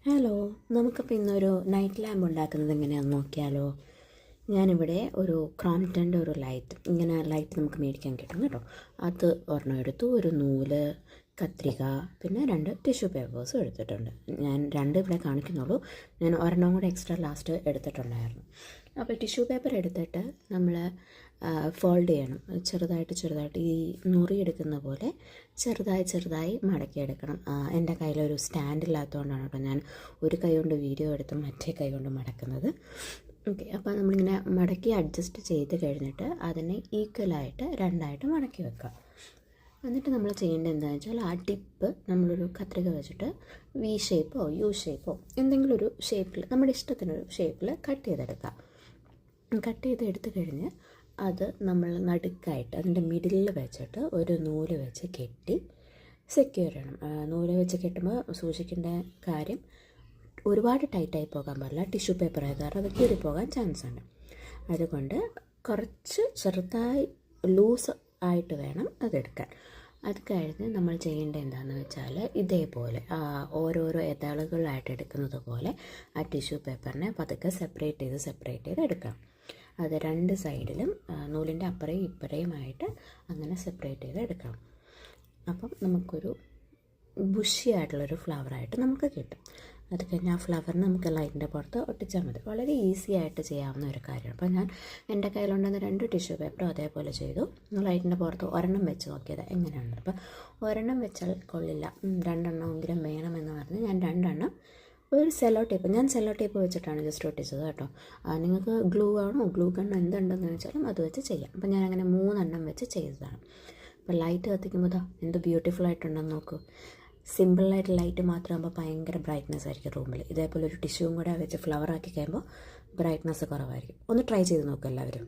Hello, നമുക്കപ്പോൾ ഇന്നൊരു night lamp ഉണ്ടാക്കുന്നത് എങ്ങനെയാണെന്ന് നോക്കിയാലോ. ഞാനിവിടെ ഒരു ക്രോംപ്ടൻ്റെ ഒരു ലൈറ്റ്, ഇങ്ങനെ ലൈറ്റ് നമുക്ക് മേടിക്കാൻ കിട്ടും കേട്ടോ. അത് ഒരെണ്ണം എടുത്തു, ഒരു നൂല്, കത്രിക, പിന്നെ 2 ടിഷ്യൂ പേപ്പേഴ്സും എടുത്തിട്ടുണ്ട്. ഞാൻ 2 ഇവിടെ കാണിക്കുന്നുള്ളൂ, ഞാൻ ഒരെണ്ണം കൂടെ എക്സ്ട്രാ ലാസ്റ്റ് എടുത്തിട്ടുണ്ടായിരുന്നു. അപ്പോൾ ടിഷ്യൂ പേപ്പർ എടുത്തിട്ട് നമ്മൾ ഫോൾഡ് ചെയ്യണം, ചെറുതായിട്ട് ഈ നുറി എടുക്കുന്ന പോലെ ചെറുതായി മടക്കിയെടുക്കണം. എൻ്റെ കയ്യിലൊരു സ്റ്റാൻഡ് ഇല്ലാത്തതുകൊണ്ടാണ് കേട്ടോ ഞാൻ ഒരു കൈ കൊണ്ട് വീഡിയോ എടുത്ത് മറ്റേ കൈ കൊണ്ട് മടക്കുന്നത്. ഓക്കെ, അപ്പോൾ നമ്മളിങ്ങനെ മടക്കി അഡ്ജസ്റ്റ് ചെയ്ത് കഴിഞ്ഞിട്ട് അതിനെ ഈക്വലായിട്ട് 2ആയിട്ട് മടക്കി വെക്കുക. എന്നിട്ട് നമ്മൾ ചെയ്യേണ്ടത് എന്താണെന്ന് വെച്ചാൽ ആ ടിപ്പ് നമ്മളൊരു കത്രിക വെച്ചിട്ട് വി ഷേപ്പോ യു ഷേപ്പോ എന്തെങ്കിലും ഒരു ഷേപ്പിൽ, നമ്മുടെ ഇഷ്ടത്തിനൊരു ഷേപ്പിൽ കട്ട് ചെയ്തെടുക്കുക. കട്ട് ചെയ്തെടുത്ത് കഴിഞ്ഞ് അത് നമ്മൾ നടുക്കായിട്ട് അതിൻ്റെ മിഡിലിൽ വെച്ചിട്ട് ഒരു നൂല് വെച്ച് കെട്ടി സെക്യൂർ ചെയ്യണം. നൂല് വെച്ച് കെട്ടുമ്പോൾ സൂക്ഷിക്കേണ്ട കാര്യം, ഒരുപാട് ടൈറ്റായി പോകാൻ പാടില്ല. ടിഷ്യൂ പേപ്പർ ആയത് കാരണം അത് കീറിപ്പോകാൻ ചാൻസ് ഉണ്ട്. അതുകൊണ്ട് കുറച്ച് ചെറുതായി ലൂസ് ആയിട്ട് വേണം അതെടുക്കാൻ. അത് കഴിഞ്ഞ് നമ്മൾ ചെയ്യേണ്ടത് എന്താണെന്ന് വെച്ചാൽ ഇതേപോലെ ഓരോരോ എതളുകളായിട്ട് എടുക്കുന്നത് പോലെ ആ ടിഷ്യൂ പേപ്പറിനെ പതുക്കെ സെപ്പറേറ്റ് ചെയ്ത് എടുക്കാം. അത് 2 സൈഡിലും നൂലിൻ്റെ അപ്പുറയും ഇപ്പുറയുമായിട്ട് അങ്ങനെ സെപ്പറേറ്റ് ചെയ്ത് എടുക്കാം. അപ്പം നമുക്കൊരു ബുഷി ആയിട്ടുള്ളൊരു ഫ്ലവറായിട്ട് നമുക്ക് കിട്ടും. അത് കഴിഞ്ഞ് ആ ഫ്ലവറിന് നമുക്ക് ലൈറ്റിൻ്റെ പുറത്ത് ഒട്ടിച്ചാൽ മതി. വളരെ ഈസി ആയിട്ട് ചെയ്യാവുന്ന ഒരു കാര്യമാണ്. അപ്പോൾ ഞാൻ എൻ്റെ കയ്യിലുണ്ടെന്ന 2 ടിഷ്യൂ പേപ്പറും അതേപോലെ ചെയ്തു. ലൈറ്റിൻ്റെ പുറത്ത് ഒരെണ്ണം വെച്ച് നോക്കിയത് എങ്ങനെയാണ്. അപ്പോൾ ഒരെണ്ണം വെച്ചാൽ കൊള്ളില്ല, 2 എണ്ണമെങ്കിലും വേണമെന്ന് പറഞ്ഞ് ഞാൻ 2 എണ്ണം ഒരു സെല്ലോ ടേപ്പ് വെച്ചിട്ടാണ് ജസ്റ്റ് ഒട്ടിച്ചത് കേട്ടോ. നിങ്ങൾക്ക് ഗ്ലൂ ആണോ ഗ്ലൂ ഗണ്ണോ എന്തുണ്ടെന്ന് വെച്ചാലും അത് വെച്ച് ചെയ്യാം. അപ്പോൾ ഞാൻ അങ്ങനെ 3 എണ്ണം വെച്ച് ചെയ്തതാണ്. അപ്പോൾ ലൈറ്റ് കത്തിക്കുമ്പോൾ എന്ത് ബ്യൂട്ടിഫുൾ ആയിട്ടുണ്ടെന്ന് നോക്കൂ. സിമ്പിളായിട്ട് ലൈറ്റ് മാത്രമാകുമ്പോൾ ഭയങ്കര ബ്രൈറ്റ്നസ് ആയിരിക്കും റൂമിൽ. ഇതേപോലെ ഒരു ടിഷ്യൂവും കൂടെ വെച്ച് ഫ്ലവർ ആക്കി കഴിയുമ്പോൾ ബ്രൈറ്റ്നസ് കുറവായിരിക്കും. ഒന്ന് ട്രൈ ചെയ്ത് നോക്കുക എല്ലാവരും.